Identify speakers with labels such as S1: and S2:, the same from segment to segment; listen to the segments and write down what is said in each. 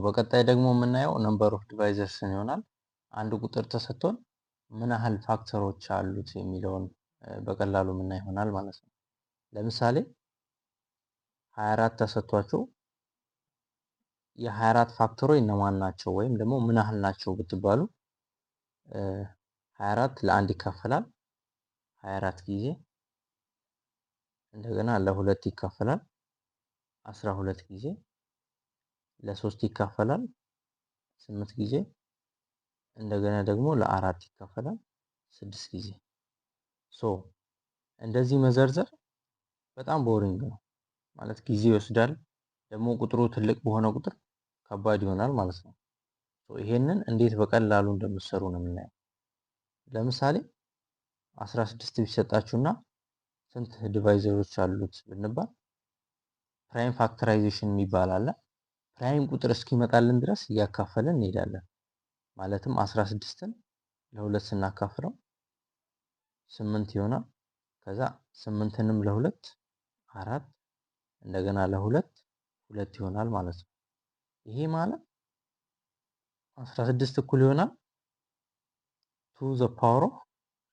S1: በቀጣይ ደግሞ የምናየው ነምበር ኦፍ ዲቫይዘርስን ይሆናል። አንድ ቁጥር ተሰጥቶን ምን ያህል ፋክተሮች አሉት የሚለውን በቀላሉ የምናይ ይሆናል ማለት ነው። ለምሳሌ 24 ተሰጥቷቸው የ24 ፋክተሮች እነማን ናቸው ወይም ደግሞ ምን ያህል ናቸው ብትባሉ 24 ለአንድ ይካፈላል 24 ጊዜ፣ እንደገና ለሁለት ይካፈላል 12 ጊዜ፣ ለሶስት ይካፈላል 8 ጊዜ፣ እንደገና ደግሞ ለአራት ይካፈላል 6 ጊዜ። እንደዚህ መዘርዘር በጣም ቦሪንግ ነው ማለት ጊዜ ይወስዳል። ደግሞ ቁጥሩ ትልቅ በሆነ ቁጥር ከባድ ይሆናል ማለት ነው። ይሄንን እንዴት በቀላሉ እንደምትሰሩ ነው የምናየው። ለምሳሌ 16 ቢሰጣችሁና ስንት ዲቫይዘሮች አሉት ብንባል ፕራይም ፋክተራይዜሽን የሚባል አለ። ፕራይም ቁጥር እስኪመጣልን ድረስ እያካፈልን እንሄዳለን። ማለትም 16ን ለሁለት ስናካፍለው 8 ይሆናል። ከዛ 8ንም ለሁለት 4፣ እንደገና ለሁለት 2 ይሆናል ማለት ነው። ይሄ ማለት 16 እኩል ይሆናል 2 ዘ ፓወር ኦፍ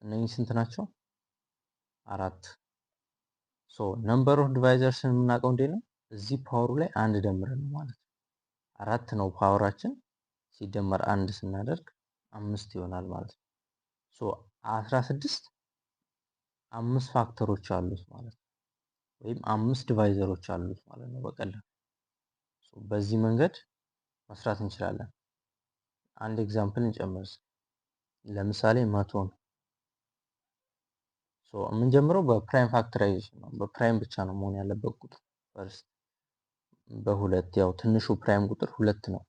S1: እነኚህ ስንት ናቸው? 4። ነምበር ኦፍ ዲቫይዘርስን የምናውቀው እንዴት ነው? እዚህ ፓወሩ ላይ አንድ ደምረን ነው ማለት ነው። 4 ነው ፓወራችን፣ ሲደመር አንድ ስናደርግ 5 ይሆናል ማለት ነው። 16 5 ፋክተሮች አሉት ማለት ነው፣ ወይም 5 ዲቫይዘሮች አሉት ማለት ነው በቀላሉ። በዚህ መንገድ መስራት እንችላለን። አንድ ኤግዛምፕል እንጨምር። ለምሳሌ 100 ነው። የምንጀምረው በፕራይም ፋክተራይዜሽን ነው። በፕራይም ብቻ ነው መሆን ያለበት ቁጥር ፈርስት። በሁለት ያው ትንሹ ፕራይም ቁጥር 2 ነው።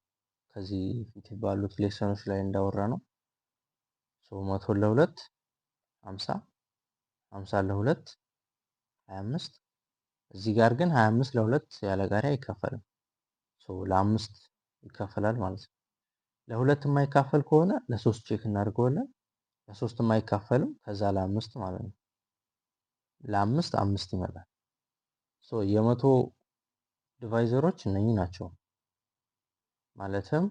S1: ከዚህ ፊት ባሉት ሌሰኖች ላይ እንዳወራ ነው። 100 ለ2 50፣ 50 ለ2 25። እዚህ ጋር ግን 25 ለ2 ያለ ጋሪ አይካፈልም። ለ5 ይካፈላል ማለት ነው። ለሁለት የማይካፈል ከሆነ ለሶስት ቼክ እናድርገዋለን። ለሶስት የማይካፈልም ከዛ ለአምስት ማለት ነው። ለአምስት 5 ይመጣል። የመቶ ዲቫይዘሮች እነኚህ ናቸው። ማለትም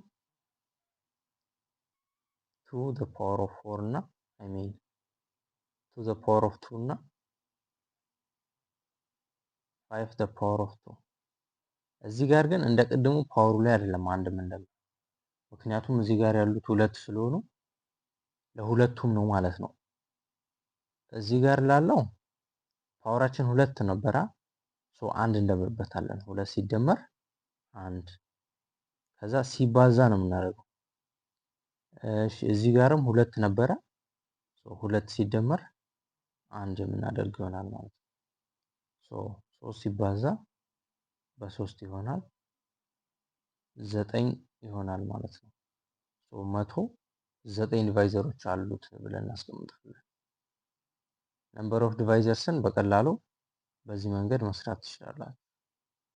S1: 2 the power of 4 እና 2 the power of 2 እና 5 the power of 2። እዚህ ጋር ግን እንደ ቅድሙ ፓወሩ ላይ አይደለም አንድ የምንለው፣ ምክንያቱም እዚህ ጋር ያሉት ሁለት ስለሆኑ ለሁለቱም ነው ማለት ነው። እዚህ ጋር ላለው ፓወራችን 2 ነበራ፣ አንድ እንደምርበታለን። 2 ሲደመር 1 ከዛ ሲባዛ ነው የምናደርገው። እሺ እዚህ ጋርም 2 ነበረ፣ 2 ሲደመር 1 የምናደርግ ይሆናል ማለት ነው። 3 ሲባዛ በ3 ይሆናል 9 ይሆናል ማለት ነው። 109 ዲቫይዘሮች አሉት ብለን እናስቀምጣለን። ነምበር ኦፍ ዲቫይዘርስን በቀላሉ በዚህ መንገድ መስራት ትችላላችሁ።